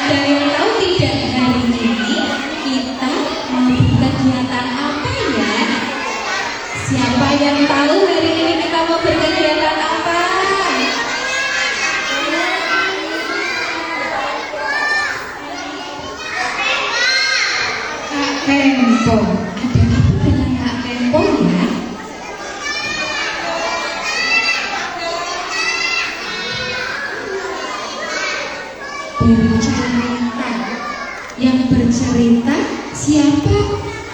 Ada yang tahu tidak hari ini kita mau berkegiatan apa ya? Siapa yang tahu hari ini kita mau berkegiatan apa? Kak Tempo. Ada ibu dengan Kak Tempo ya? Bercerita. Yang bercerita siapa?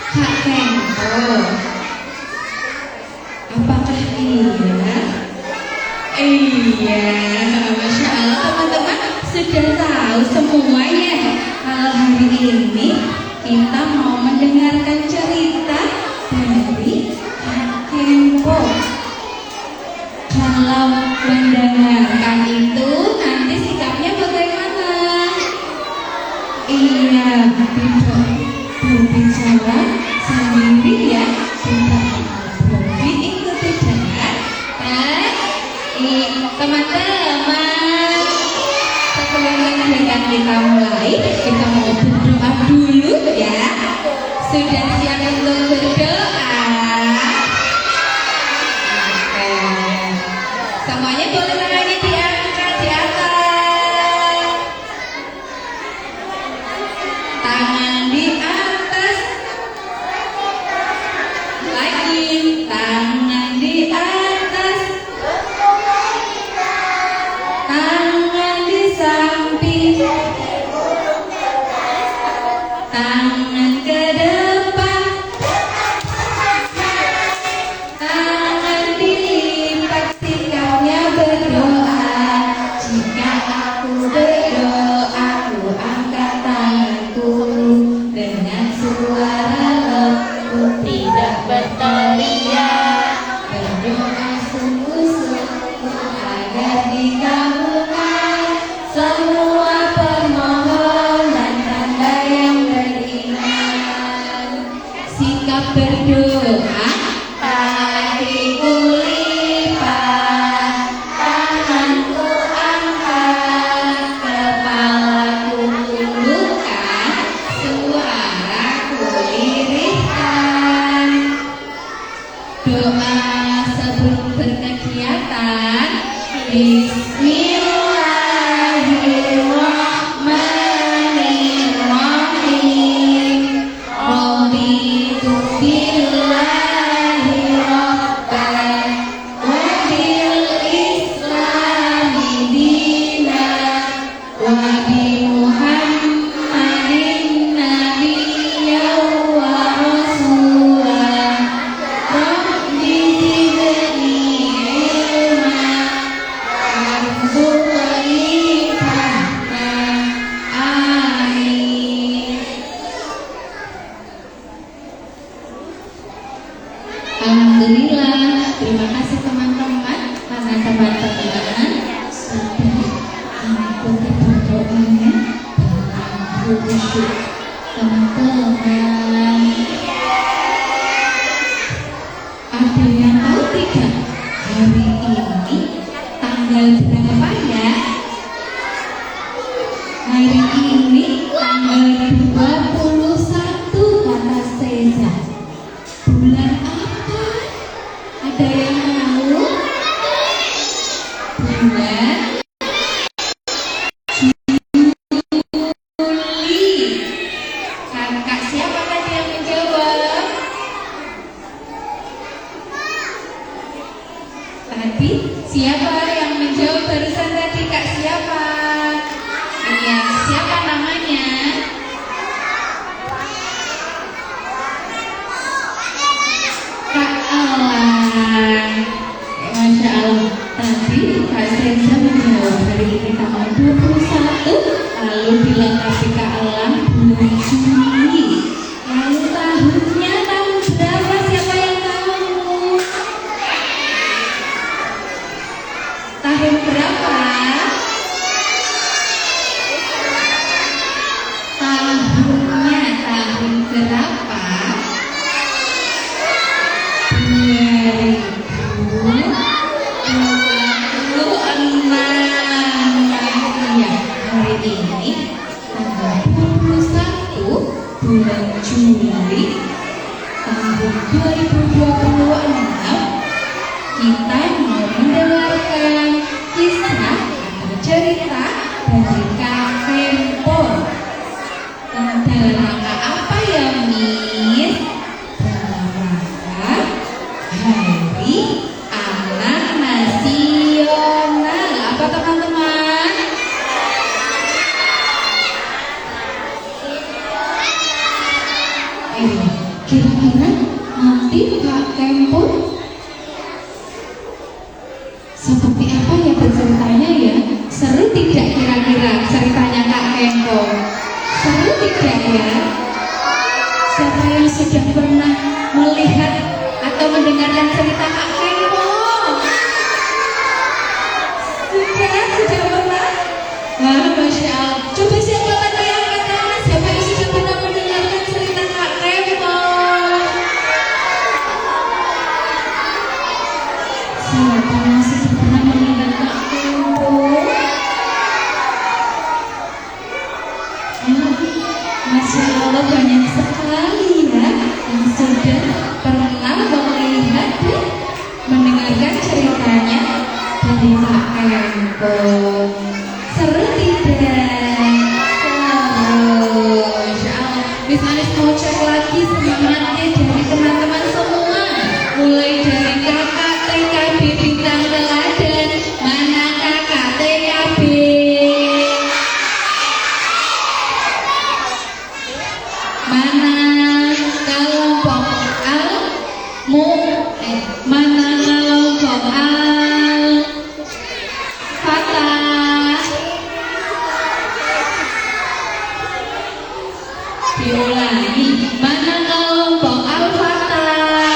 Kak Tempo. Apakah iya? Iya, Masya Allah teman-teman sudah tahu semuanya. Kalau hari ini kita mau mendengarkan cerita dari Kak Tempo. Kalau mendengarkan itu nanti sikapnya bagaimana? Iya, tidak berbicara sendiri ya. Ikuti dengan teman-teman. Sebelum kegiatan kita mulai, kita mau berdoa dulu ya. Sudah siap untuk berdoa? Oke. Semuanya boleh tangannya diangkat di atas. Tangan di atas. Lagi tangan di atas. Tangan di samping. Tangan ke depan. Tangan dilipat, sikapnya berdoa. Jika aku berdoa, aku angkat tanganku dengan suara lembut, tidak berteriak. Berdoa sungguh-sungguh agar dikabulkan semua permohonan tanda yang beriman. Sikap berdoa, hatiku lipat, tanganku angkat, kepalaku tundukkan, suaraku lirihkan. Doa sebelum berkegiatan. Bismillahirrahmanirrahim. Raditu billahi rabban wa bil islami dinan wa bi Muhammadin nabiyyan wa rasulan. Rabbi zidni ilma warzuqni fahma. Amin. Alhamdulillah, terima kasih teman-teman karena teman-teman sudah mengikuti berdoanya dengan khusyuk. Teman-teman, ada yang tahu tidak hari ini tanggal berapa ya? Hari ini tanggal 21 kata Seza. Bulan apa? Ada yang tahu? Bulan Juli. Kakak siapa tadi yang menjawab? Tadi siapa yang menjawab barusan tadi? Kak siapa? Iya, siapa namanya? Kak Alan. Masya Allah. Tadi Kak Seza menjawab hari ini tanggal 21, lalu dilengkapi Kak Alan bulan Juli. Lalu tahunnya tahun berapa? Siapa yang tahu? Tahun berapa? Tahunnya tahun berapa? 2026. Ya, hari ini tanggal 21 bulan Juli tahun 2026 kita mau mendengarkan kisah atau cerita dari Kak Tempo. Dalam rangka apa ya, Miss? Dalam rangka Hari Anak Nasional. Apa teman-teman? Kira-kira nanti Kak Tempo seperti apa ya berceritanya ya? Seru tidak kira-kira ceritanya Kak Tempo? Seru tidak ya? Siapa yang sudah pernah melihat atau mendengarkan cerita Kak Tempo? Sudah pernah? Wah, Masya Allah. Coba siapa lagi yang angkat tangan? Siapa yang sudah pernah mendengarkan cerita Kak Tempo? Siapa yang sudah pernah mendengar Kak Tempo? Masya Allah, banyak sekali ya yang sudah pernah melihat dan mendengarkan ceritanya dari Kak Tempo. Seru tidak? Seru. Masya Allah. Misalnya mau cek lagi semangatnya dari teman-teman semua, mulai dari kakak TKB Bintang Teladan. Mana kakak TKB? Mana kelompok mana kelompok Fatah? Diulangi, mana kelompok Al-Fatah?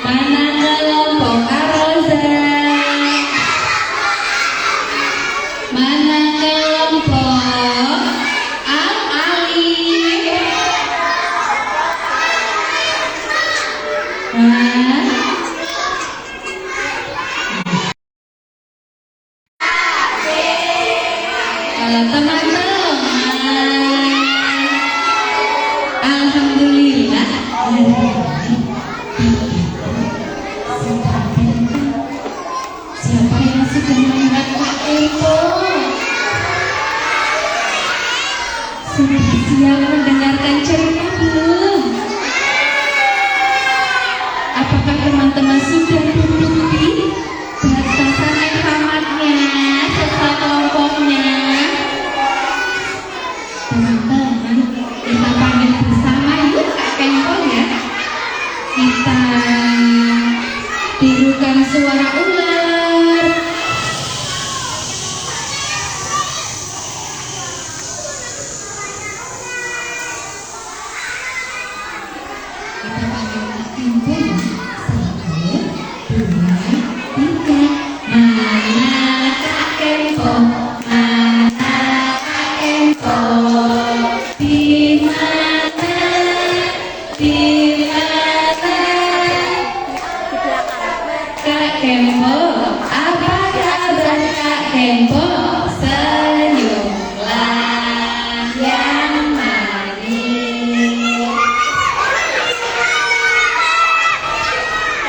Mana kelompok Ar-Rozak? Mana kelompok Al-Alif? Kalau teman-teman, alhamdulillah, siapa yang sudah mendengar Kak Tempo? Sudah siap mendengarkan cerita belum? Apakah teman-teman sudah duduk di batasan alfamanya sesuai kelompoknya? Teman-teman, kita panggil bersama yuk Kak Tempo ya. Kita tirukan suara ular. Kita panggil Kak Tempo ya. 1, 2, 3. Mana Kak Tempo? Mana Kak Tempo? Di mana? Di mana? Kak Tempo, apa kabar Kak Tempo? Senyumlah yang manis.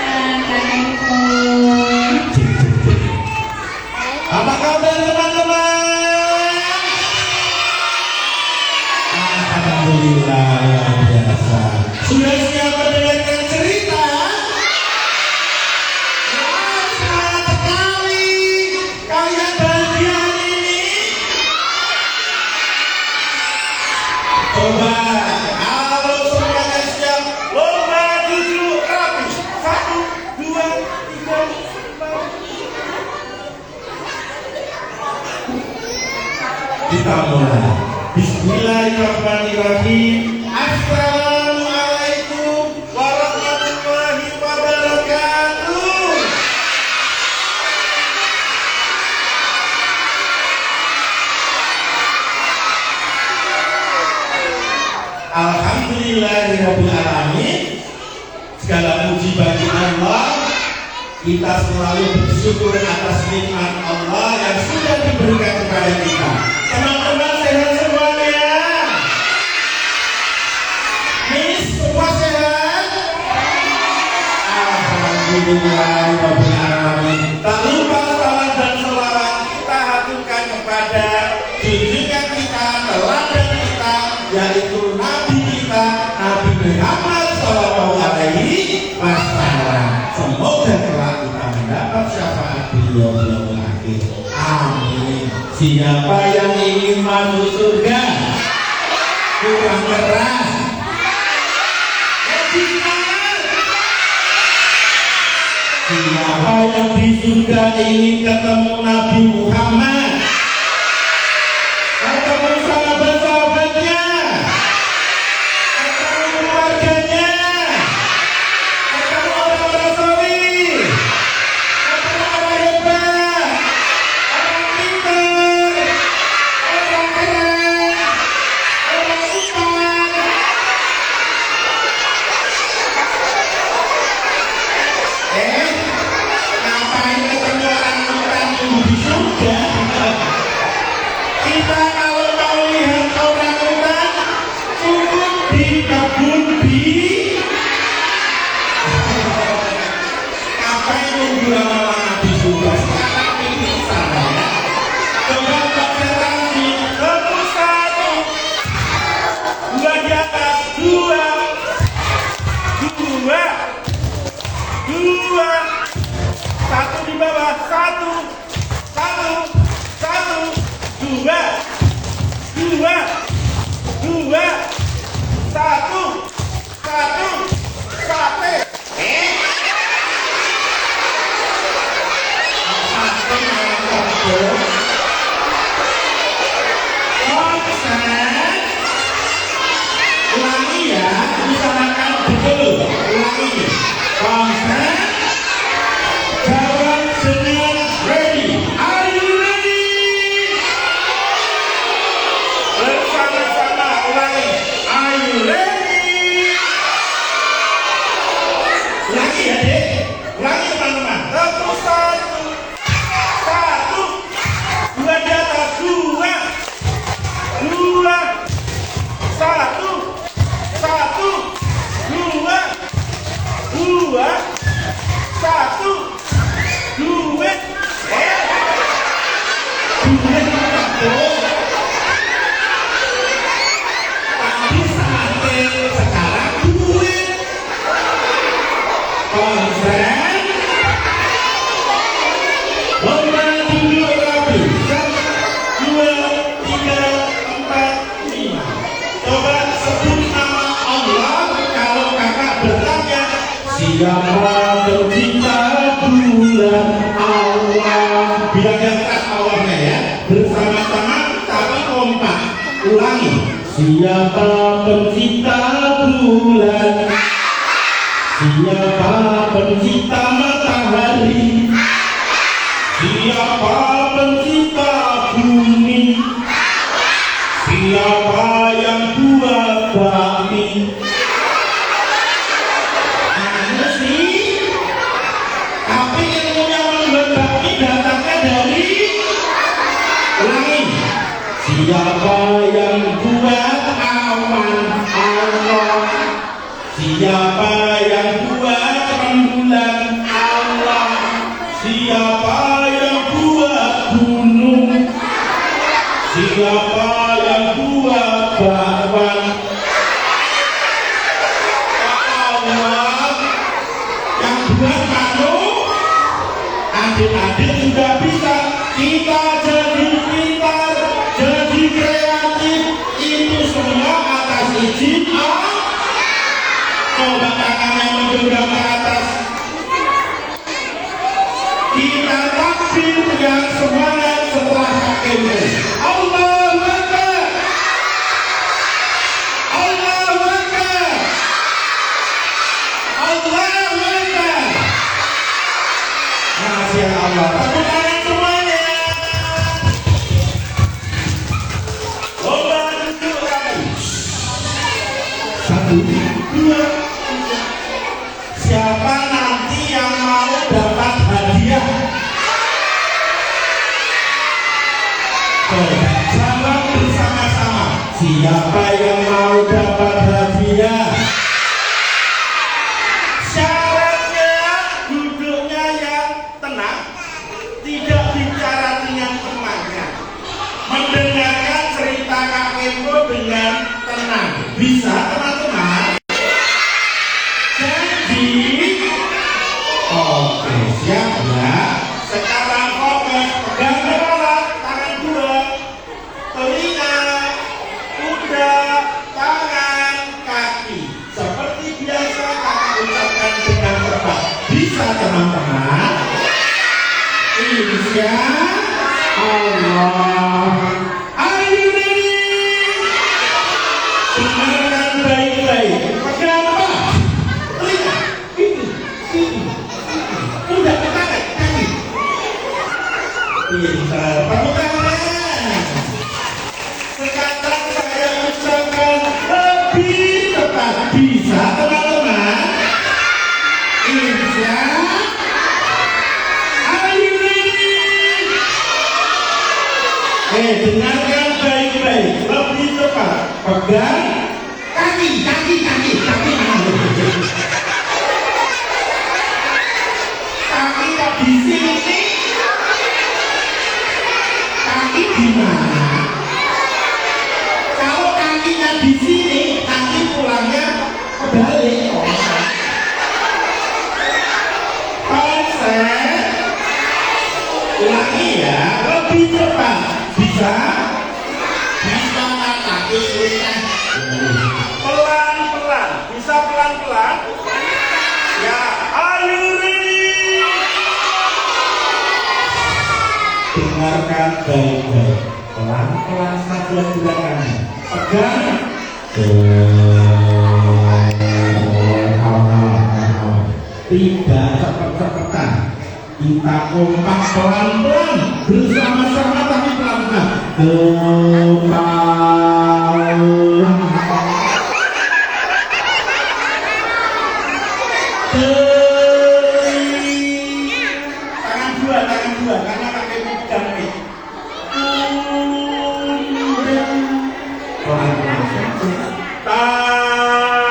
Kak Tempo. Apa kabar teman-teman? Alhamdulillah, luar biasa. Sudah siap mendengarkan cerita? Wah, semangat sekali kalian bagian ini. Coba, kalau semuanya siap, lomba duduk rapi. 1, 2, 3, 4. Kita mulai. Bismillahirrahmanirrahim. Assalamualaikum warahmatullahi wabarakatuh. Alhamdulillahirrahmanirrahim. Segala puji bagi Allah. Kita selalu bersyukur atas nikmat Allah yang sudah diberikan kepada junjungan kita, teladan kita, yaitu Nabi kita, Nabi Muhammad Sallallahu Alaihi Wasallam. Semoga kelak kita mendapat syafaat beliau di akhir. Amin. Siapa yang ingin masuk surga? Kurang keras. Siapa yang di surga ingin ketemu Nabi Muhammad, ketemu sahabat-sahabatnya, ketemu keluarganya, ketemu orang-orang soleh, ketemu orang hebat, orang pintar, orang keren, orang ustaz. Ngapain ketemu orang orang di surga? Kita kalau mau lihat orang-orang cukup di kebun di. Ngapain nunggu lama-lama di surga? Sekarang ini sana ya. Coba konsentrasi. Ketemu satu, dua di atas, dua, satu di bawah, satu, dua, satu, sate. Satu malam kosong. Konsen. Ulangi ya, usahakan betul. Ulangi. Konsen. Jawab dengan ready. Are you ready? Bersama-sama ulangi. Are you ready? Ulangi ya dek. Ulangi teman-teman. Satu, dua di atas, dua, satu, dua, satu. Duit, tadi sate, sekarang duit. Konsen, lomba duduk rapi. 1, 2, 3, 4, 5. Coba sebut nama Allah. Kalau kakak bertanya, siapa pencipta bulan? Allah. Bilang yang keras Allahnya ya. Bersama-sama tapi kompak. Ulangi. Siapa pencipta bulan? Siapa pencipta matahari? Siapa pencipta bumi? Siapa yang buat bakmi? Tapi ilmunya membagi datangnya dari. Ulangi. Siapa yang buat awan? Allah. Siapa yang buat rembulan? Allah. Siapa yang buat gunung? Siapa yang buat bakwan? Allah. Yang buat kamu. Adik-adik juga bisa. Kita jadi pintar, jadi kreatif. Itu semua atas izin Allah. Coba tangannya menggengam ke atas. Kita takbir yang semangat setelah takbir. Allahu Akbar. Allahu Akbar. Allahu Akbar. Masya Allah. Tepuk tangan semuanya. Lomba duduk rapi. 1, 2, 3. Siapa nanti yang mau dapat hadiah? Jawab bersama-sama. Siapa yang mau dapat hadiah? Syaratnya duduknya yang tenang, tidak bicara dengan temannya. dengan tenang. Bisa teman-teman? Jadi, oke, siap ya. Sekarang fokus, pegang kepala, tangan dua, telinga, pundak, tangan, kaki. Seperti biasa kami ucapkan dengan tepat. Bisa teman-teman? Insya Allah. Are you ready? Dengarkan baik-baik. Pegang apa? Telinga. Ini. Pundak, tangan, kaki. Pintar. Tepuk tangan. Sekarang saya ucapkan lebih tepat. Bisa teman-teman? Insya. Are you ready? Dengarkan baik-baik. Lebih tepat. Pegang kaki mana? Kaki kok di sini? Kaki di mana? Kalau kakinya di sini, nanti pulangnya kebalik. Konsep. Ulangi ya, lebih cepat. Bisa? Bisa kaki tulisnya. Pelan-pelan. Bisa pelan-pelan? Ya, are you ready? Dengarkan baik-baik. Pelan-pelan saja gerakannya. Pegang. Tidak cepet-cepetan. Kita kompak pelan-pelan. Bersama-sama tapi pelan-pelan. Tangan dua, karena pakai pegang nih. Pelan-pelan saja. Kaki.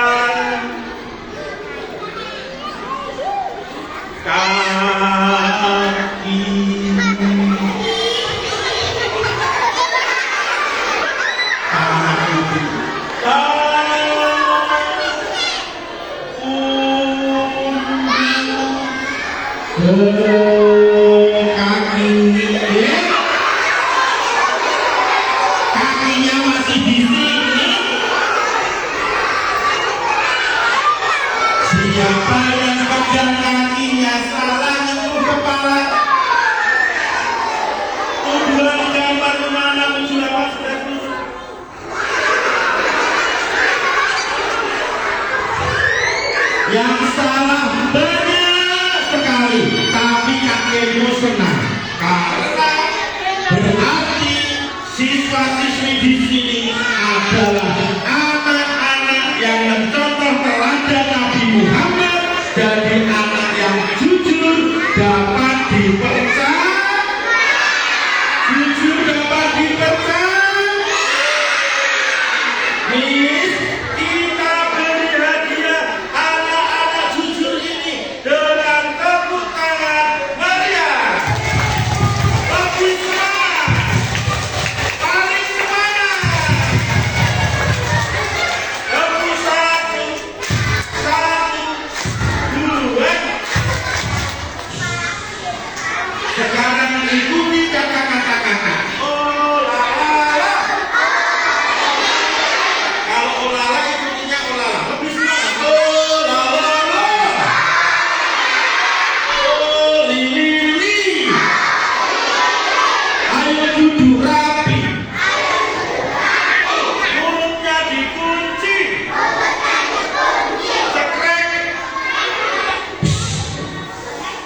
Kakinya masih di sini. Siapa yang pegang kakinya salah nyentuh kepala. Tujuan gambar kemana menuju lawan sudah tutup. Yang salah banyak sekali, tapi kakekmu senang karena berarti siswa-siswi di sini adalah anak-anak yang mencontoh teladan Nabi Muhammad, jadi anak yang jujur, dapat dipercaya. Jujur dapat dipercaya. Miss, kita beri hadiah anak-anak jujur ini dengan tepuk tangan meriah. Lebih semangat. Paling semangat. Lebih satu, dua. Sekarang mengikuti kata-kata. Oh la la. Kalau oh la la ikutinya oh la la. Lebih semangat. Oh la la la. Oh lili. Ayo duduk rapi. Mulutnya dikunci. Cekrek.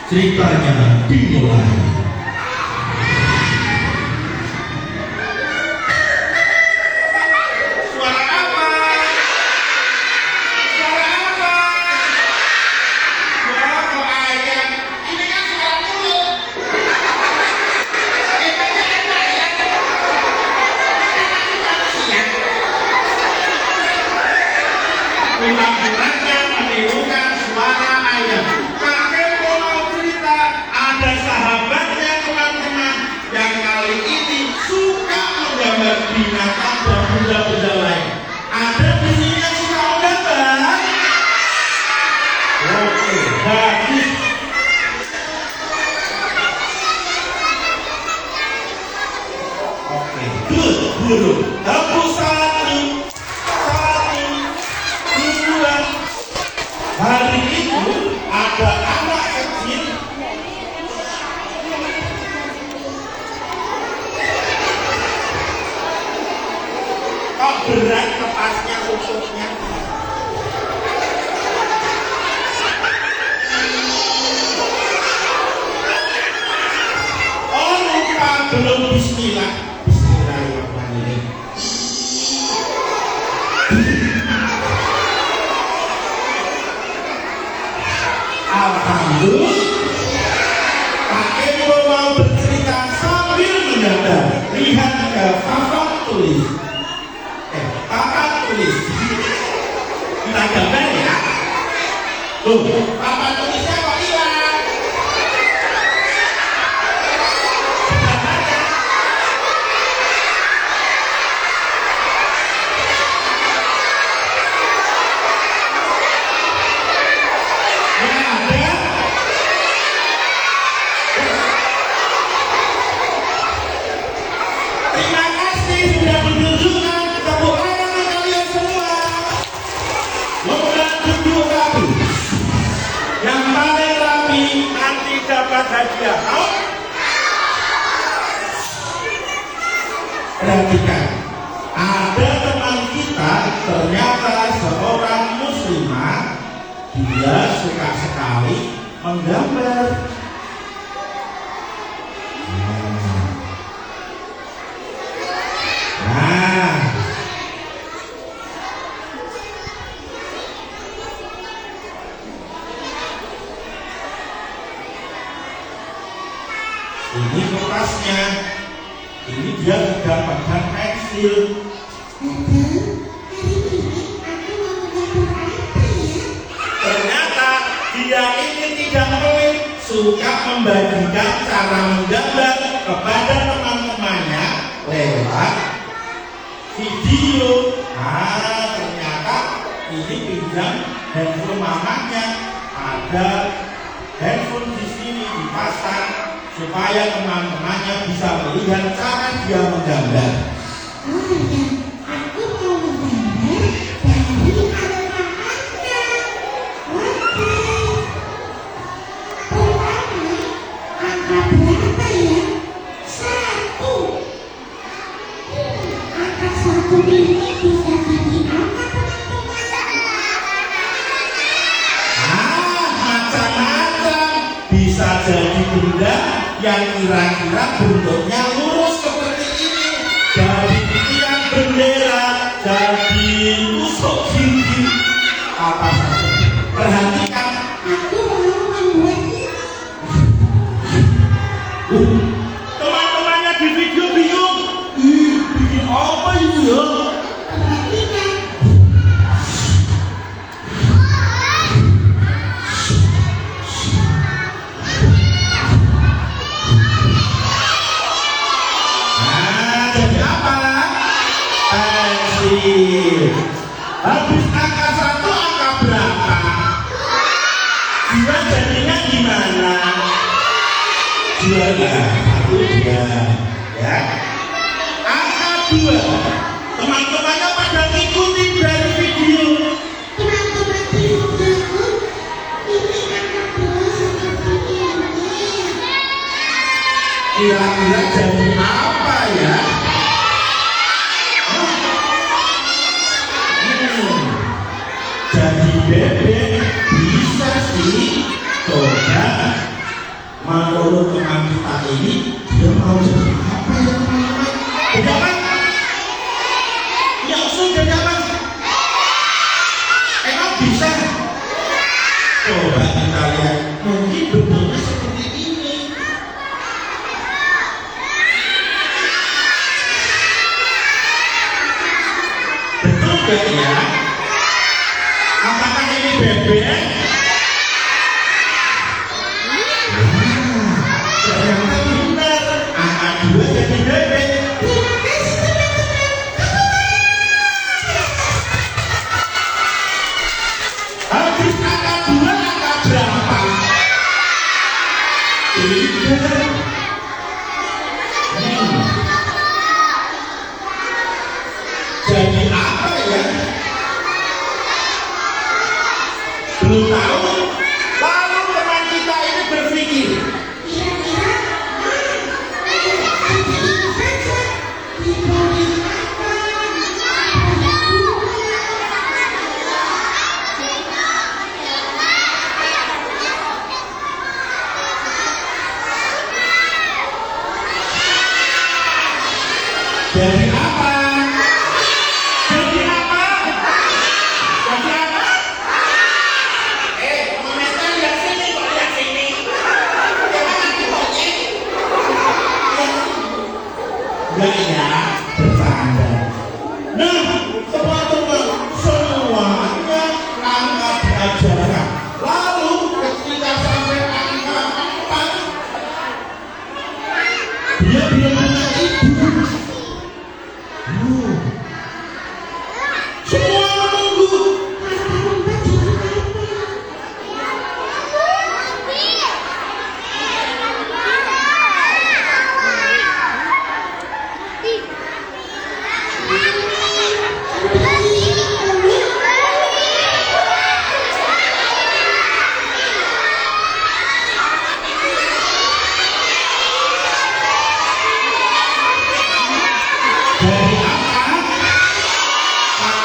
Ceritanya dimulai. Suara apa? Suara apa? Suara kok ayam? Ini kan suara mulut. Emangnya enak ya? Ulang-ulangnya menirukan suara ayam. Kakek mau cerita, ada sahabat good, burung. Tepuk satu, dua. Hari itu ada anak kecil kok berat lepasnya susuknya. Oh lupa belum bismillah. Bismillahirrahmanirrahim. Alhamdulillah. Pak Eko mau bercerita sambil mendadak. Lihat ke papan tulis. Papan tulis. Kita gambar ya. Loh, papan tulisnya kok hilang? Terima kasih sudah menunjukkan tepuk tangan kalian semua. Lomba duduk rapi. Yang paling rapi nanti dapat hadiah. Mau? Perhatikan, ada teman kita ternyata seorang muslimah. Dia suka sekali menggambar. Nah, ini kertasnya. Ini dia sudah pegang pensil. Ternyata dia ini tidak pelit, suka membagikan cara menggambar kepada teman-temannya lewat video. Ternyata ini pinjam handphone mamanya. Ada handphone di sini dipasang supaya teman-temannya bisa melihat cara dia menggambar. Aku mau menggambar dari anak-anaknya. Oke. Pertama, angka berapa ya? 1. Angka 1 ini bisa jadi apa, teman-teman? Macam-macam. Bisa jadi benda yang kira-kira bentuknya lurus seperti ini. Dari tiang bendera, jadi tusuk gigi. Apa saja. Perhatikan. Aku mau membuat ini. Teman-temannya di video bingung. Ih, bikin apa ini ya? Perhatikan. Jadi apa? Pensil. Habis angka 1 angka berapa? 2 jadinya gimana? 2 ya, 1 2 ya. Angka 2. Teman-temannya pada ngikuti dari video. Teman-teman di rumahku, ini anak dua seperti ini. Kira-kira jadi apa ya? Jadi bebek bisa sih. Coba menurut teman kita ini, dia mau jadi apa ya teman-teman? Pejabat? Ya usul pejabat. Emang bisa? Coba kita lihat. Mungkin bentuknya seperti ini. Betul gak ya? Apakah ini bebek? Ternyata benar. Angka 2 jadi bebek. Terima kasih teman-teman. Habis angka 2 angka berapa? 3. Jadi apa? Jadi apa? Jadi apa? Komentar lihat sini kok, lihat sini. Jangan nanti monyet. Enggak ya, bercanda. Nah, teman-teman, semuanya angkat diajarkan. Lalu ketika sampai angka 4, dia belum punya ibu. Semua menunggu. Dari apa?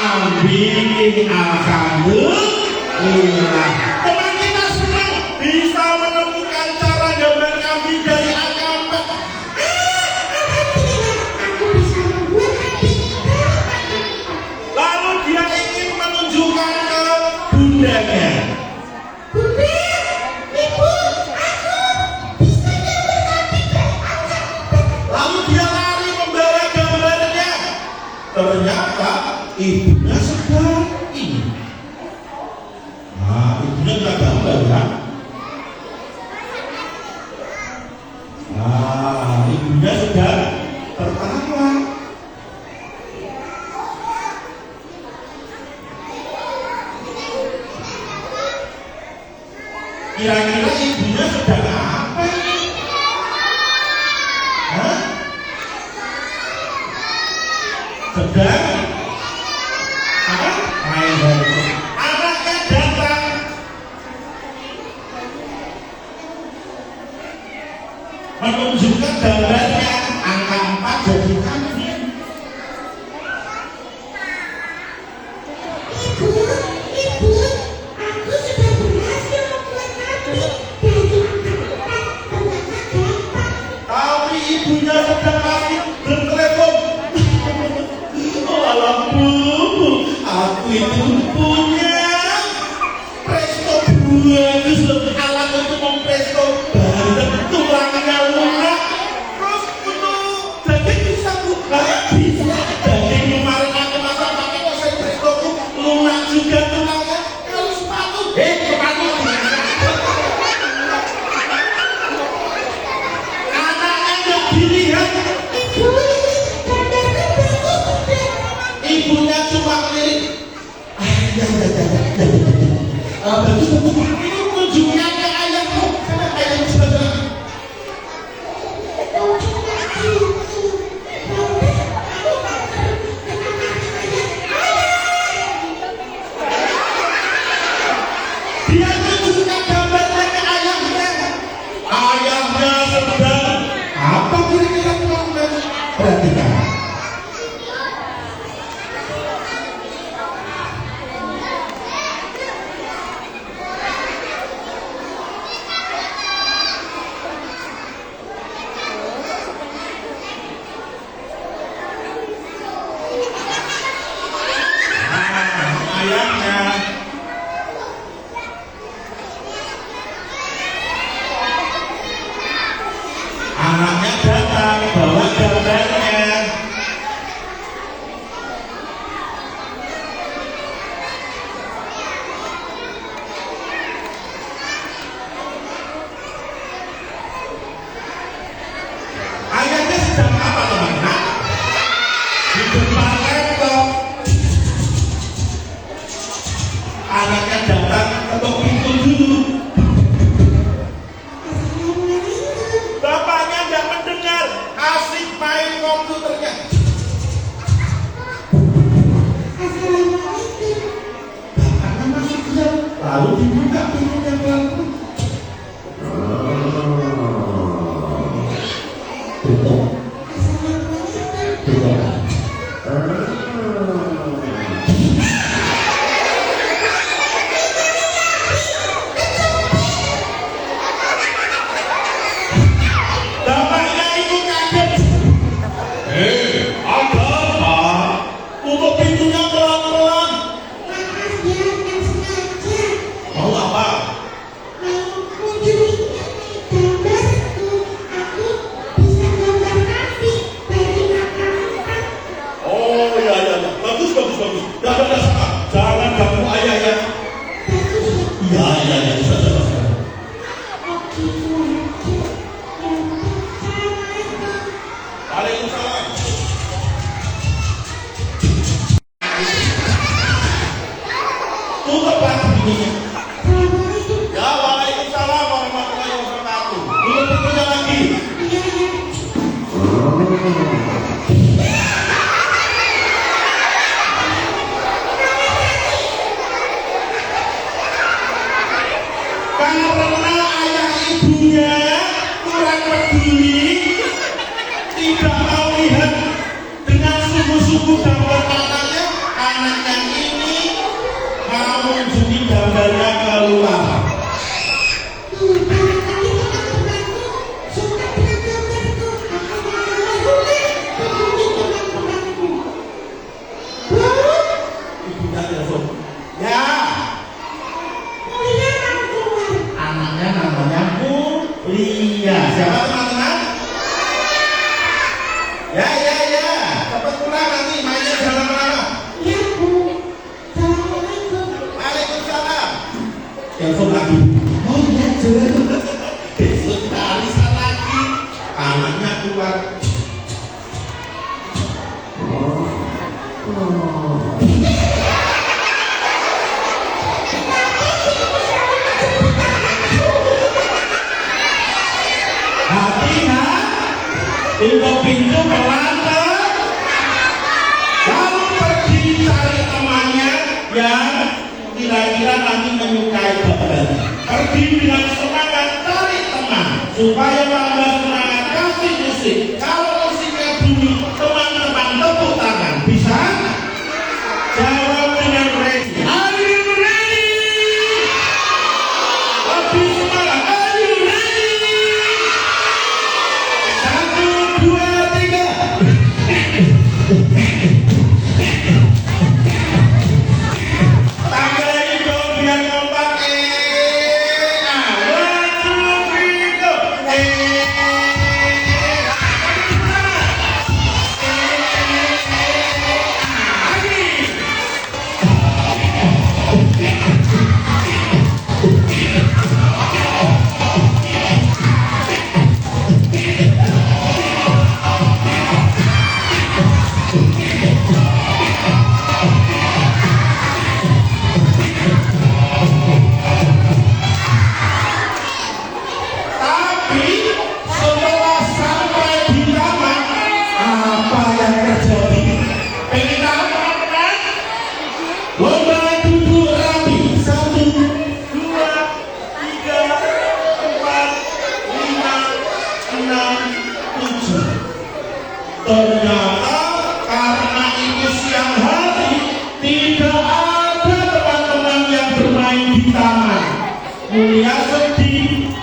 Kambing alhamdulillah. Teman kita senang bisa menemukan cara gambar kambing dari angka 4. Aku bisa membuat Lalu dia ingin menunjukkan ke bundanya. Bunda, Ibu, aku bisa Lalu dia lari membawa gambarnya. Ternyata ibunya sedang ini. Nah, ibunya nggak gambar kan? Nah, ibunya sedang tertawa. Kira-kira ibunya sedang apa ini? Hah? Sedang apa? Main handphone. Anaknya datang. Menunjukkan gambarnya angka 4 jadi kambing. Ibu, aku sudah berhasil membuat kambing dari angka 4. Tapi ibunya sedang lagi bertelepon. Oh alam bu, aku itu punya presto bagus loh. Alat untuk mempresto banget tulangnya lunak. Terus untuk daging bisa buka, bisa daging kemarin aku masak pakai mesin presto lunak juga tulangnya. Kalau sepatu, sepatu. Anaknya nggak dilihat. Ibu, gambarnya bagus sudah. Ibunya cuma lirik. Bagus. Ini kunjungan ke ayahmu. Ayahmu sebelah. Dia tunjukkan gambarnya ke ayahnya. Ayahnya sedang apa kira-kira teman-teman? Perhatikan. Ayahnya anaknya datang bawa gambarnya. Ayahnya sedang apa teman-teman? Di depan laptop. Anaknya datang ketuk pintu dulu. Bapaknya nggak mendengar, asik main komputernya. Bapaknya masuk diam, lalu dibuka pintunya pelan-pelan. Tutup. Tutup. Bapaknya itu kaget. Karena ayah ibunya kurang peduli, tidak mau lihat dengan sungguh-sungguh gambar anaknya ini mau menunjuki gambarnya keluar. Ibunya telepon. Ya. Anaknya namanya Mulia. Siapa teman-teman? Ya. Cepat pulang nanti mainnya jangan lama-lama. Waalaikumsalam. Telepon lagi. Oh iya, besok Alisa lagi. Anaknya keluar. Pintu pelan-pelan, lalu pergi cari temannya yang kira-kira nanti menyukai bapak. Pergi dengan semangat cari teman supaya tambah semangat kasih musik. Kalau musiknya bunyi, teman-teman tepuk tangan. Bisa? Jawab dengan ready. Are you ready? Lebih semangat. Are you ready? 1, 2, 3. Tambah lagi dong biar kompak. 1, 2, 7. Ternyata karena itu siang hari tidak ada teman-teman yang bermain di taman. Mulia sedih.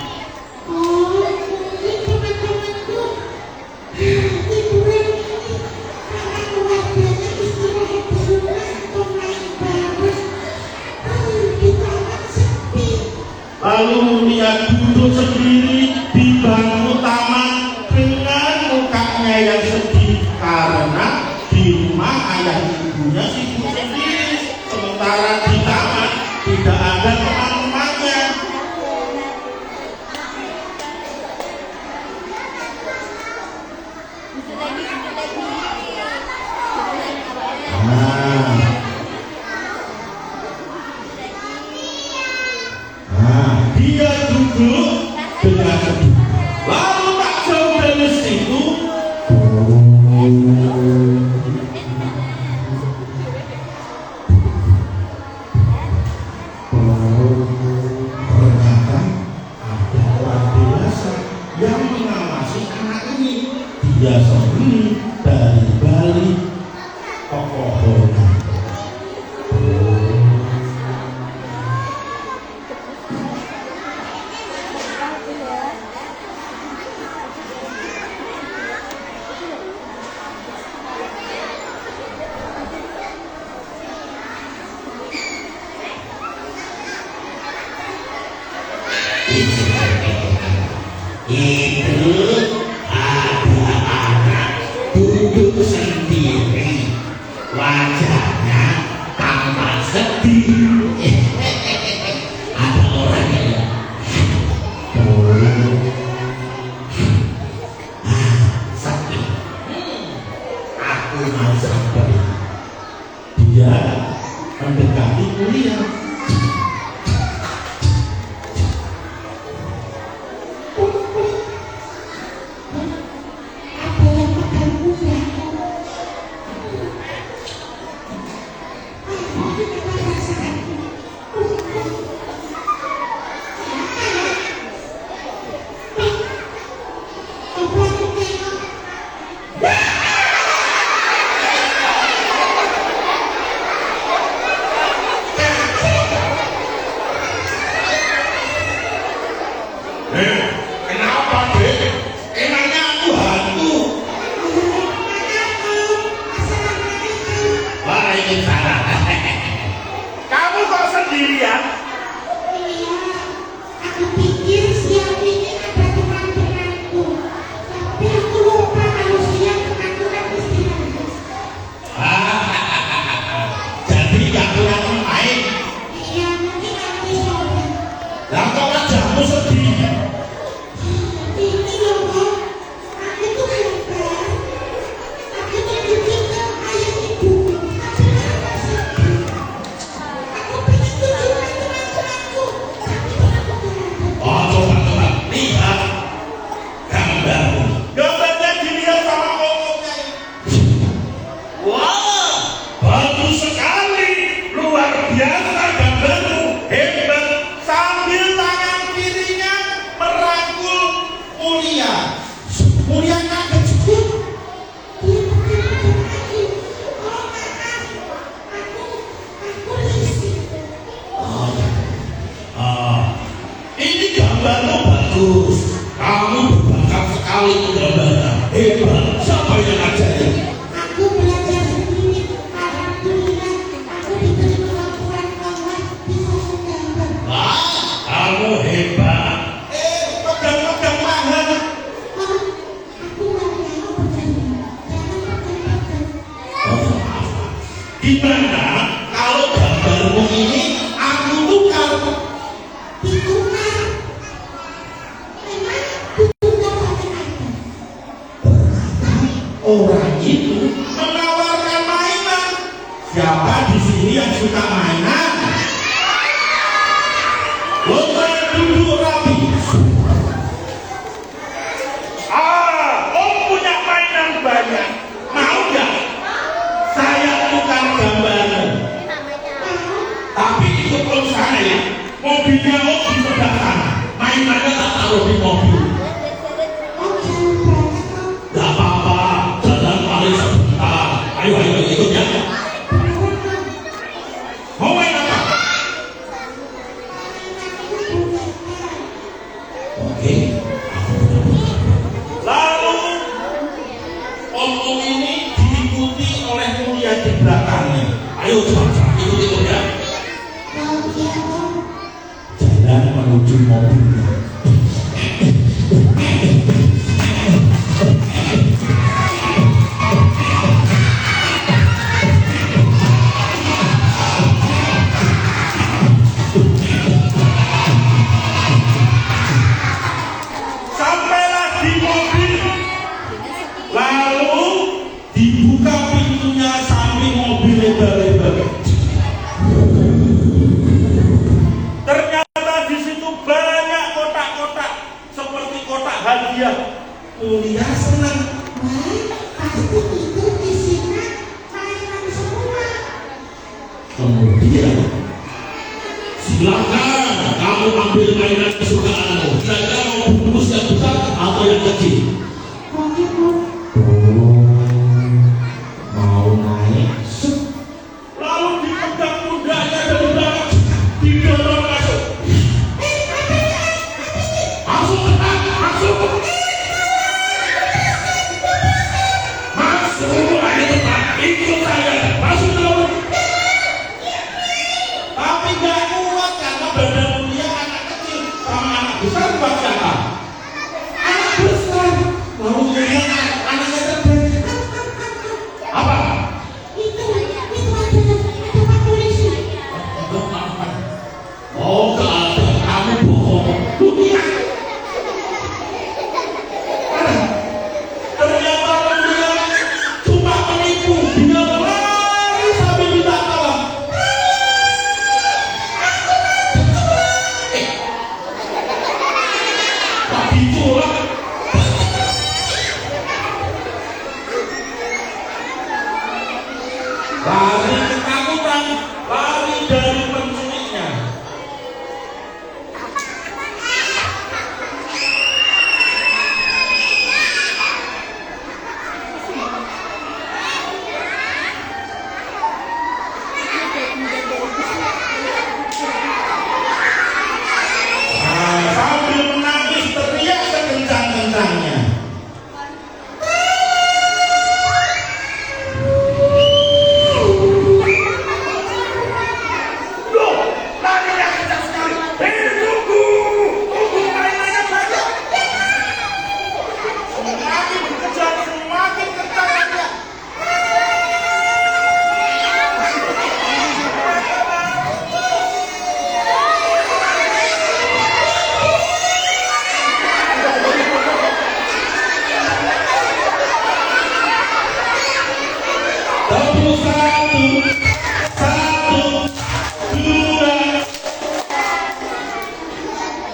Lalu Mulia duduk sendiri di bangku taman dengan mukanya yang sedih karena di rumah ayah ibunya sibuk sendiri, sementara di taman tidak ada teman-temannya. Dia duduk dengan sedih. Lalu tak jauh dari situ ternyata ada orang dewasa yang mengawasi anak ini. Dia sembunyi dari balik pepohonan. Itu ada anak duduk sendiri, wajahnya tampak sedih. Ada orangnya ya. Sedih. Aku mau sampai. Dia mendekati Mulia. sendirian? Iya, aku pikir siang ini ada teman-temanku, tapi aku lupa kalau siang aku lagi istirahat. Jadi gak punya teman main. Iya, mungkin nanti sore. Lah kok wajahmu sedih? Ini loh, Kak. Aku tuh lapar. Aku tuh juga ayam ibu. Tapi aku sedih. Aku pengen kunjungan teman-temanku, tapi aku berada. Oh, coba lihat gambarmu. Gambarnya dilihat sama kokonya. Wah, bagus sekali, luar biasa gambarmu, hebat. Sambil tangan kirinya merangkul Mulia. Mulia kaget juga. Dia bukan lagi. Oh, maaf. Aku risih. Ini gambarmu bagus. Kamu berbakat sekali menggambarnya. Hebat. Siapa yang ajarin? Aku belajar sendiri. Alhamdulillah, aku diberi kemampuan Allah bisa menggambar. Wah, kamu hebat. Pegang-pegang tangan. Oh, aku nggak mau bertanya. Jangan pegang-pegang. Gimana kalau gambarmu ini aku tukar? Ditukar. Memang ditukar pakai apa? Orang itu menawarkan mainan. Siapa di sini yang suka mainan? Coba duduk rapi. Om punya mainan banyak. Mau nggak? Saya tukar gambar. Tapi ikut om saya. Mobilnya om di sebelah sana. Mainannya tak taruh di mobil. Oh, jangan banyak, Om. Gak apa-apa. Jalan paling sebentar. Ayo ikut ya. Beneran, Om. Mau main apa? Mainanku boneka. Oke. Lalu om ini diikuti oleh Mulia di belakangnya. Ayo cepat ikut ya. Oh, iya, Om. Jalan menuju mobilnya. Sampailah di mobil. Lalu dibuka pintunya samping mobil lebar-lebar. Ternyata di situ banyak kotak-kotak seperti kotak hadiah. Mulia senang. Wah, pasti itu isinya mainan semua. Kemudian silakan kamu ambil mainan kesukaanmu. Kira-kira mau bungkus yang besar atau yang kecil? Pokoknya, Om. Mau naik? Lalu dipegang pundaknya dari belakang, didorong masuk. Masuk tenang, masuk. Masuk, ayo cepat, ikut saya. Masuk dulu. Tapi gak kuat karena badan Mulia anak kecil sama anak besar buat siapa? Anak besar. Lalu Mulia anaknya terbaik. Apa? Itu ada Pak Polisi. Oh, keadaan kamu bohong. Dunia. Ternyata Mulia cuma menipu. Dia lari sampai minta tolong. Tak diculak. Lari ketakutan, lari dari penculiknya. Sambil menangis teriak sekencang-kencangnya.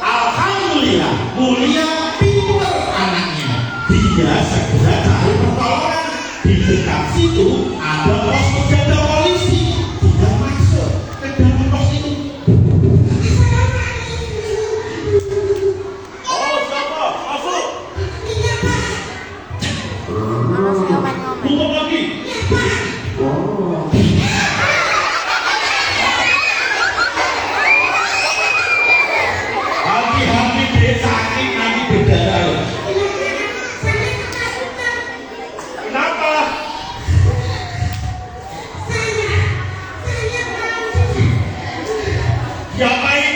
Alhamdulillah, mulia pinter anaknya. Dia segera cari pertolongan. Di dekat situ ada pos penjaga polisi. Dia masuk ke dalam pos itu. Oh, siapa? Masuk. Tutup lagi. Hati-hati dia sakit nanti berdarah. Kenapa? Diapain?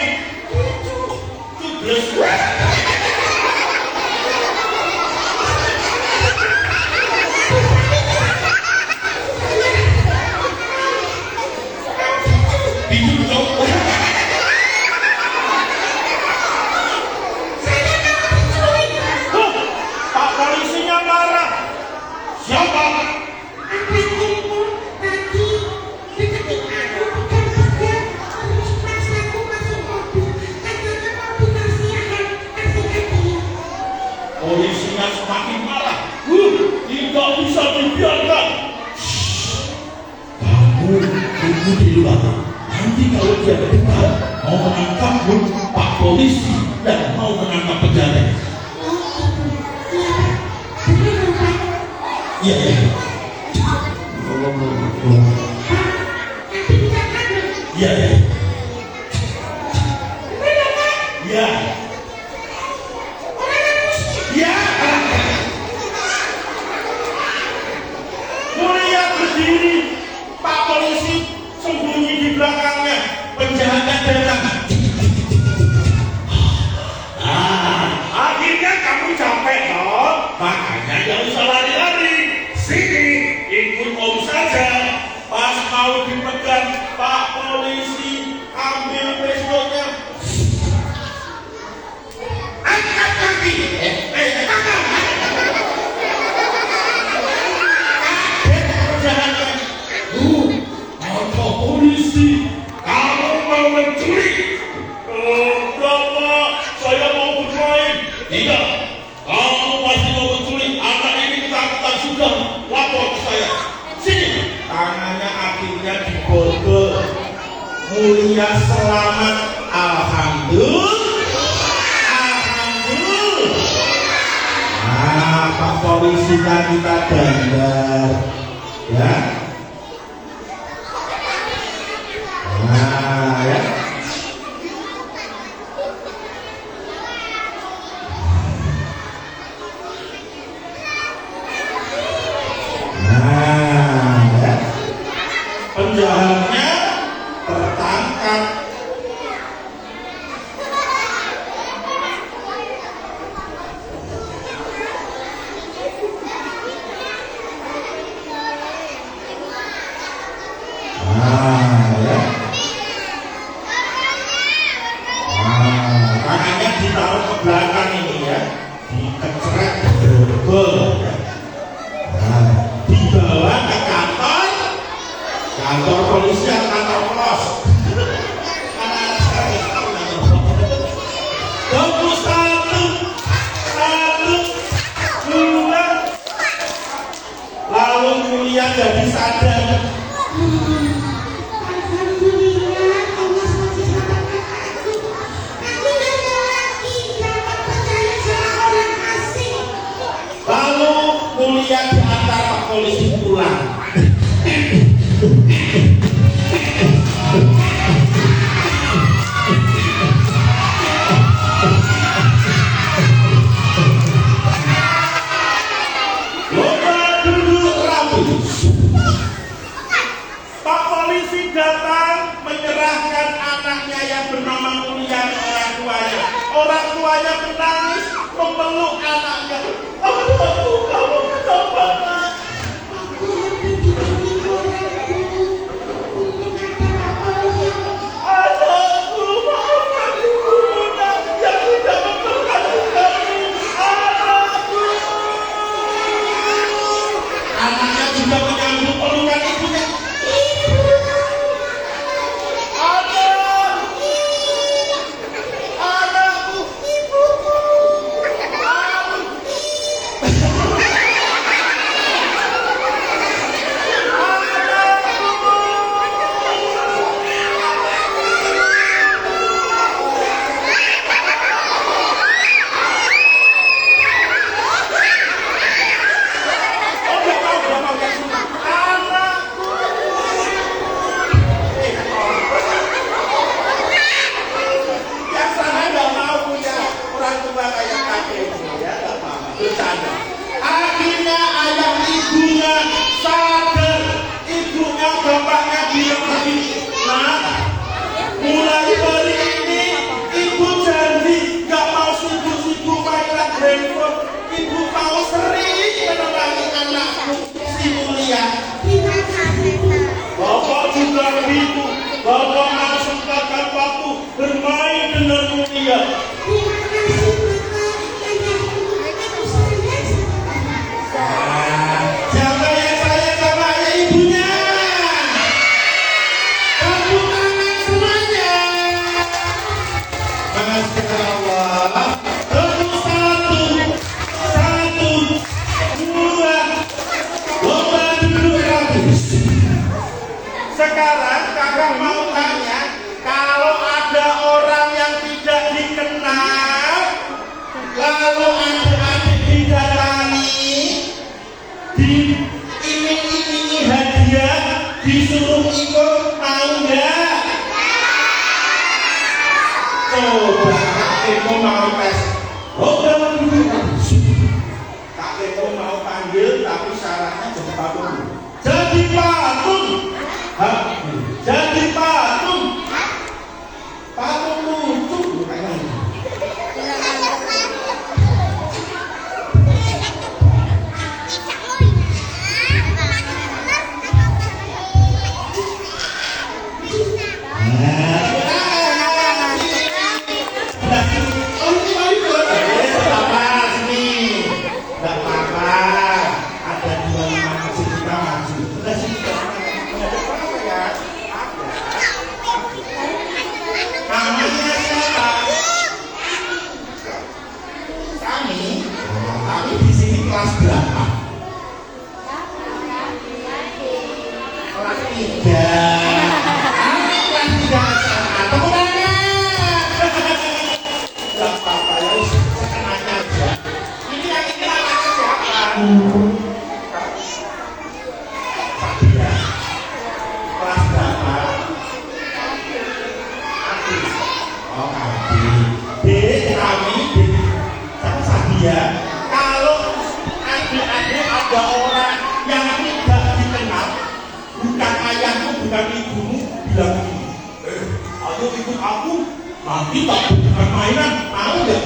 Cubles. Dicucuk. Huh, Pak polisinya marah. Siapa? Polisinya semakin marah. Tidak bisa dibiarkan. Kamu tunggu di luar. Nanti kalau dia dekat mau menangkapmu, Pak polisi dan mau menangkap penjaga. Iya, iya. Iya, iya. Iya. Iya. Mulia berdiri. Pak polisi sembunyi di belakangnya. Penjahatnya datang. Akhirnya kamu capek, toh? Makanya Tidak usah lari-lari. Sini, ikut om saja. pas mau dipegang, Pak polisi ambil pistolnya. Angkat kaki. Angkat. Penjahatnya. Apa polisi? Kamu mau mencuri? Enggak, Pak. Saya mau bermain. Tidak. Kamu pasti mau mencuri. Anak ini ketakutan sudah. Lapor ke saya. Sini. Tangannya akhirnya diborgol. Mulia selamat. Alhamdulillah. Alhamdulillah. Nah, Pak polisinya kita bandar. Ya. Nah, ya. Nah, ya. Penjahatnya tertangkap. Nah, ya. Nah, tangannya ditaruh ke belakang ini ya, dikeceret borgol ya. Nah, dibawa ke kantor polisi atau kantor pos. Anak-anak sekarang ya, tahu kantor pos. 21, 1, 2. Lalu mulia jadi sadar. Alhamdulillah, Allah masih selamatkan aku. Aku gak ada lagi dapat percaya sama orang asing. Lalu mulia diantar Pak polisi pulang. Lomba duduk rapi. Pak polisi datang menyerahkan anaknya yang bernama Mulia ke orang tuanya. Orang tuanya menangis memeluk anaknya. Anakku, kamu kenapa? Nak?" Aku hampir diculik orangku. Untung ada Allah. Anakku, maafkan ibu Nak yang tidak memperhatikanmu. Anakku. Anaknya juga menyambut pelukan ibunya. hatiku bahwa mau sempatkan waktu bermain dengan mulia. Terima kasih Bapak. Ayahku, aku sayang sama Bapak. Siapa yang sayang sama ayah ibunya? Tepuk tangan semuanya. Masya Allah. Tepuk satu, dua, lomba duduk gratis. Sekarang kakak mau tanya, kalau ada orang yang tidak dikenal, lalu adik-adik didatangi, diiming-imingi hadiah, disuruh ikut, mau nggak? Coba Kak Eko mau tes. Lomba duduk gratis. Kak Eko mau panggil, tapi syaratnya jadi patung. Jadi patung. Jadi patung lucu kayaknya. Tidak apa-apa, ada di mana masih kita maju. Sudah sih, namanya siapa? Kami di sini kelas berapa? Kelas 3. Kami kelas 3 SMA. Tepuk tangan. Gak apa-apa ya, sekenanya aja. Ini namanya siapa? Sabia. Kelas berapa? Oh, adik kami sama Sabia. Kalau adik-adik ada orang yang tidak dikenal, bukan ayahmu, bukan ibumu, bilang begini, ayo ikut aku, nanti tak bukan mainan, mau nggak?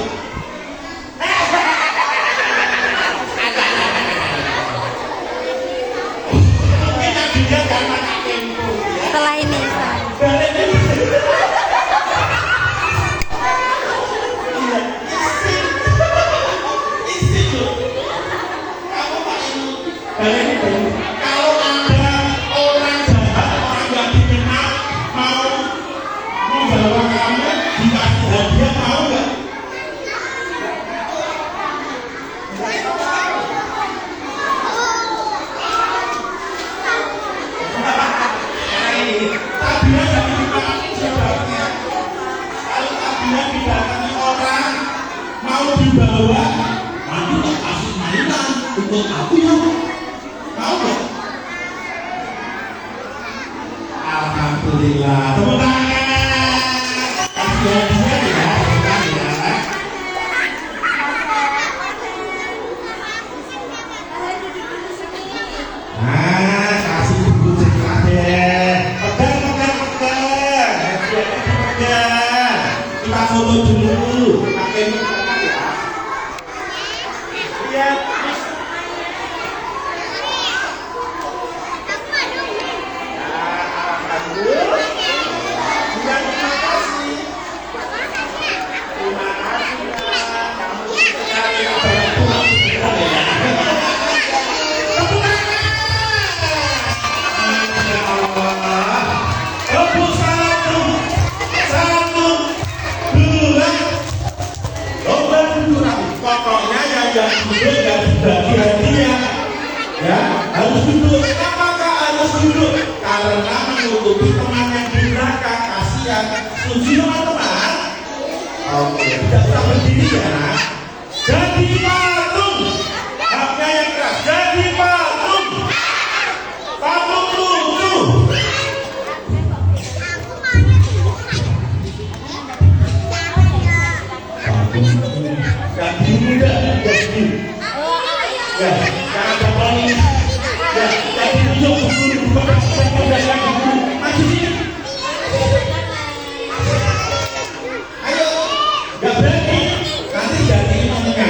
Mungkin dia karena kakekmu ya. Setelah ini Balik ini. Kalau ada orang jahat, orang yang dikenal mau membawa kamu dikasih hadiah, mau nggak? Tabia dari didatangi sebabnya. Kalau tabia didatangi orang mau dibawa, nanti tak kasih mainan untuk aku ya. Mau nggak? Alhamdulillah. Tepuk tangan. Kasih hadiah ya, bukan ya. Nah, kasih buku cerita deh. Pegang. Kita foto dulu. Pakai mikrofon ya. Lihat. Pokoknya yang duduk dan dibagi hadiah ya harus duduk. Apakah harus duduk? Karena menutupi teman yang di belakang, kasihan. Setuju teman-teman? Oke, tidak usah berdiri ya nak. Jadi patung, haknya yang keras. Jadi patung lucu. Jadi muda, jadi ya, jangan bohong. Ya, jadi tunjuk bukan yang maju sini. Ayo, nggak berani, nanti jadi ngomongnya.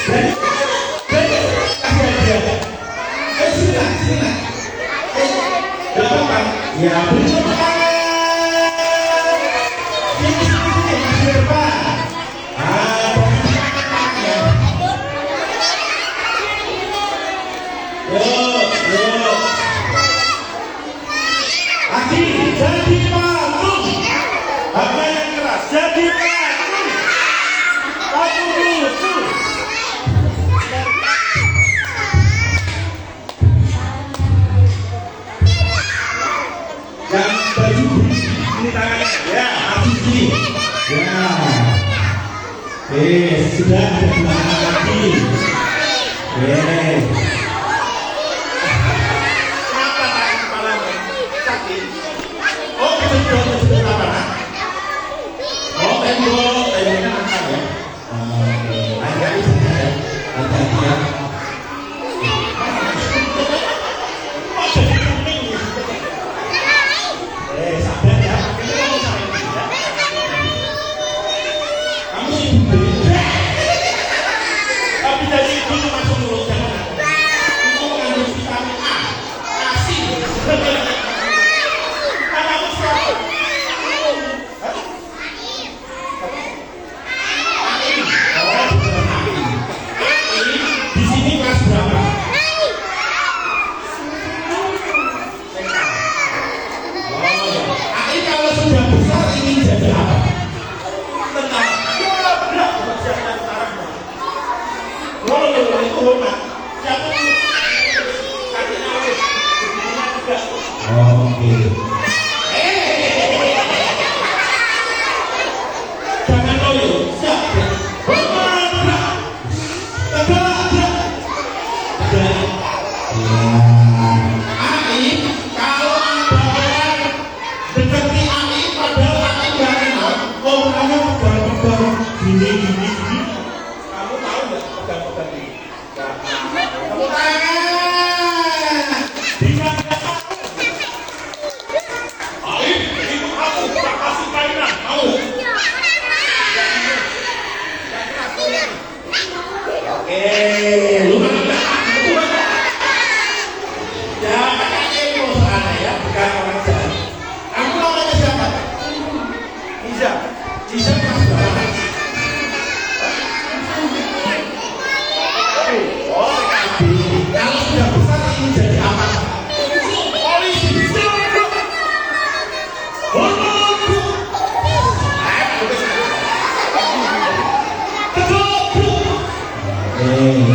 Berani, kasih hadiah. Sini. Gak apa-apa. Ya, beri tepuk tangan. Sini, Mas Irfan. Yuk. Lagi, jadi patung. Apa yang keras? Jadi patung. Patung lucu. Yang baju ini tangannya. Ya, habis ini. Ya. Sudah ada dua lagi. Kenapa tangan kepalanya sakit? Oh, betul apa? Oh, temboknya angkat ya. Oke, agak bisa ya. Hati-hati ya. Oh, jadi kuning. Sabar ya. Kamu sih beda. Tapi jadi itu masuk dulu jangan. Itu mengandung vitamin A, asin. Kamu siapa? Di sini kelas berapa? Aki kalau sudah besar ingin jadi apa? Tentara. Itu hormat. Siapa itu? Kakinya lurus, begininya juga. Oke. Jangan loyo. Siap. Hormat. Tegak. Aki, kalau ada orang dekati Aki padahal Aki nggak kenal, orangnya pegang-pegang gini. Kamu tahu nggak pegang-pegang ini? Tepuk tangan. Alif, itu aku tak kasih mainan, mau? Oke, lu mana? Jangan ego soalnya ya, bukan orang jahat. Kamu namanya siapa? Iza. Iza kelas berapa? Oh, PKB. Kalau sudah besar ingin jadi apa? Polisi. Hormat.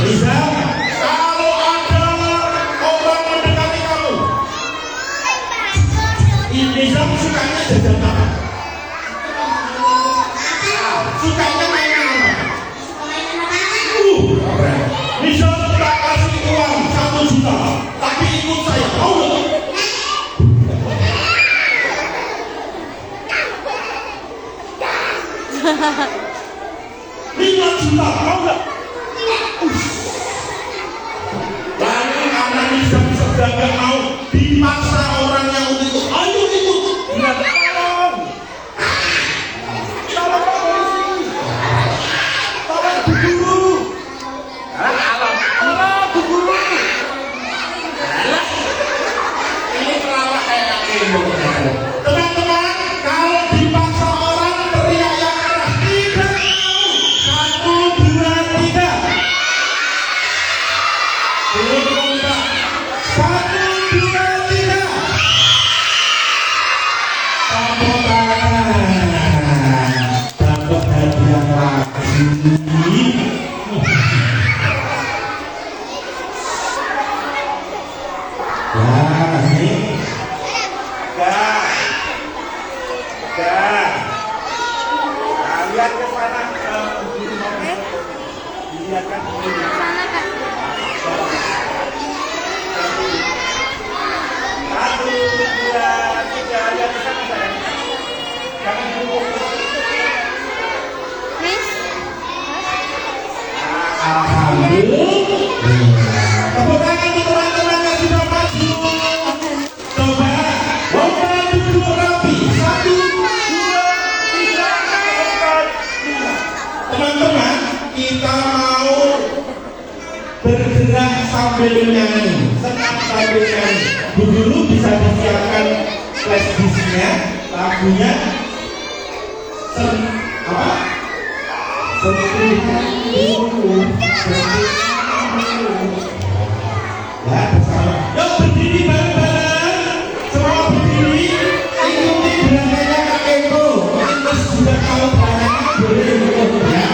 Iza, kalau ada orang mendekati kamu, Iza sukanya jajan apa? Sukanya mainan apa? Iza tak kasih uang 1 juta, tapi ikut saya, mau nggak? 5 juta, mau nggak? Lalu karena bisa gagal mau dipaksa orangnya untuk ikut. Ayo ikut. Biar tolong. Tolong polisi. Tolong Bu Guru. Tolong Bu Guru. Ini pelawak kayak ini. Teman-teman, kalau dipaksa orang teriak yang keras. Tidak mau. 1, 2, 3. Belum kompak. 1, 2, 3. Tepuk tangan. Dapat hadiah lagi. Ya, ini. Dah. Nah, lihat ke sana. Lihat kan. Satu, dua, tiga, lihat ke sana sayang. Jangan dulu. Alhamdulillah. Tepuk tangan untuk teman-teman yang sudah maju. Coba, lomba duduk rapi. 1, 2, 3, 4, 5. Teman-teman, kita mau bergerak sambil nyanyi, senam sambil nyanyi. Bu Guru bisa disiapkan flash disknya, lagunya apa? Sentuhan dulu. Ya, bersama. Yuk berdiri bareng-bareng. Semua berdiri. Ikuti gerakannya Kak Eko. Terus juga kalau gerakannya boleh ikut ya.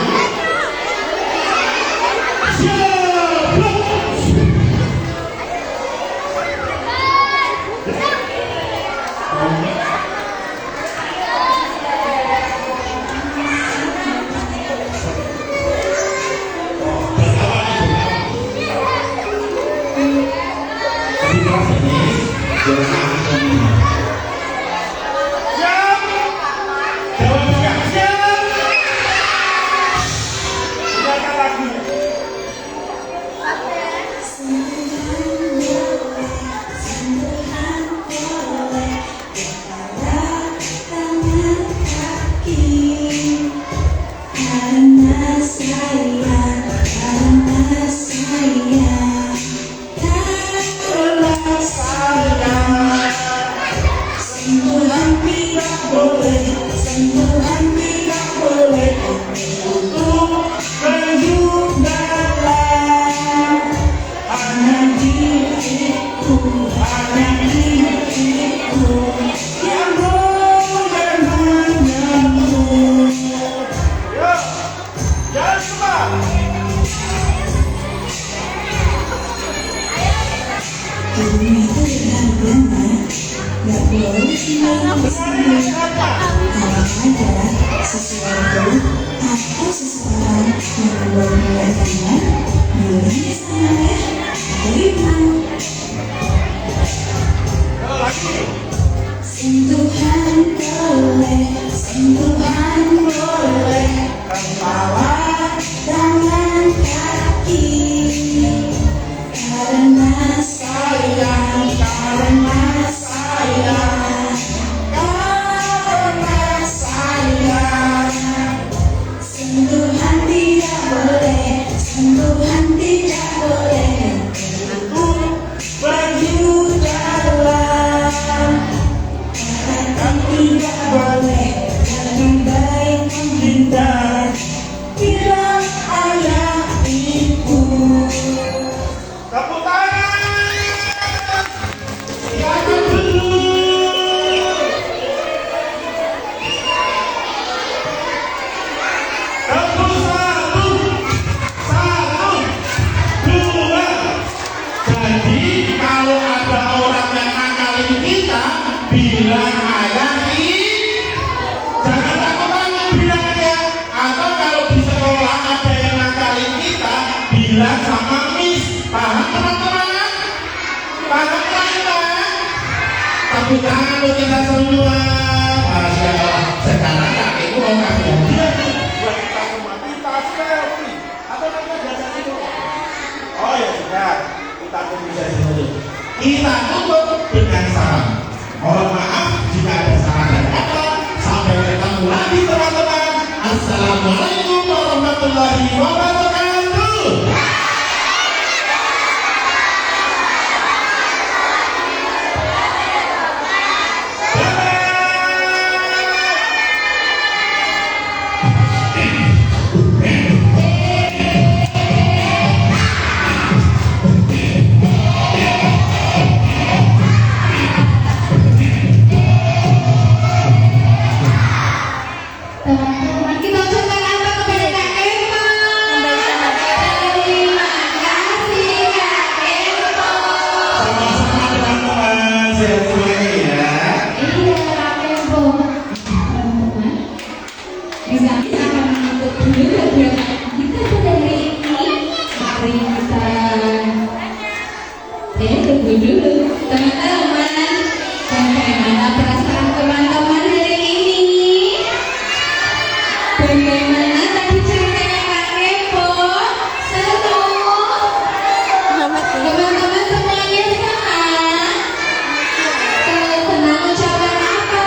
Bilang sama Miss, paham teman-teman? Paham teman-teman? Tepuk tangan untuk kita semua. Masya Allah. Sekarang Kak Eko mau kasih hadiah buat kita semua. Kita selfie atau nanti jasa itu. Oh ya sudah, kita tunggu sesi dulu. Kita tutup dengan salam. Mohon maaf jika ada salah dan kata. Sampai ketemu lagi teman-teman. Assalamualaikum warahmatullahi wabarakatuh. Teman-teman, kita ucapkan apa kepada Kak Eko? Terima kasih Kak Eko. Sama-sama teman-teman, sehat semuanya ya. Iya Kak Eko. Teman-teman, bisa akan menutup dulu kegiatan kita pada hari ini. Mari kita tunggu dulu teman-teman. Bagaimana perasaan teman-teman hari ini? Bagaimana tadi ceritanya Kak Eko? Seru? Teman-teman semuanya senang? Kalau senang ucapan apa?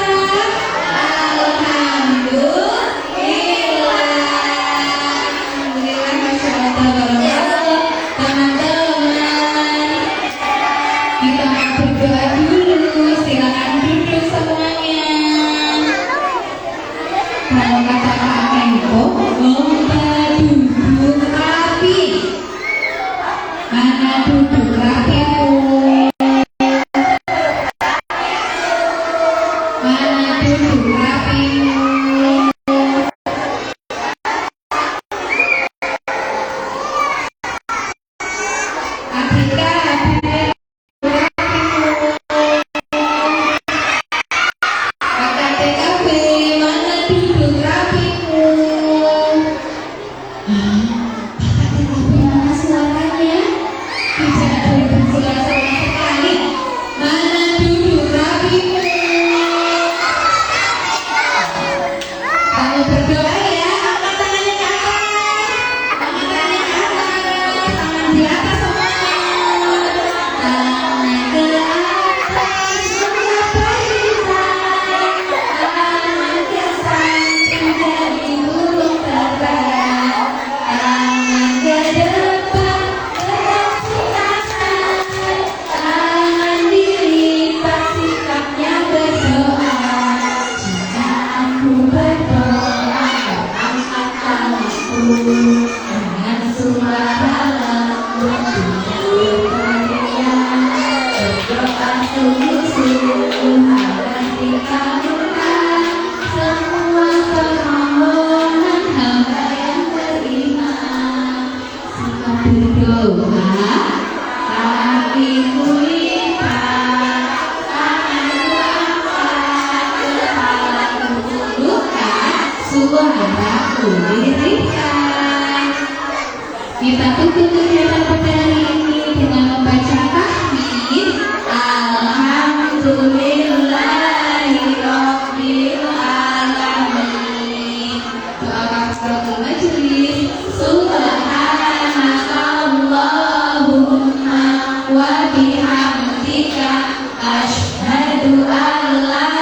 Alhamdulillahi Rabbil Alamin. Doa kafaratul majlis. Subhanakallahumma wa bihamdika asyhadu an la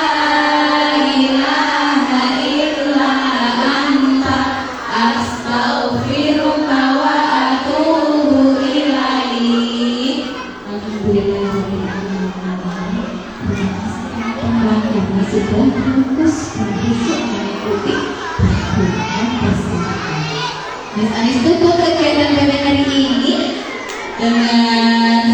ilaha illa anta astaghfiruka wa atubu ilaik. Yang masih fokus dan khusyuk mengikuti Al-Quran bersama. Mas Anies tutup kegiatan pada hari ini dengan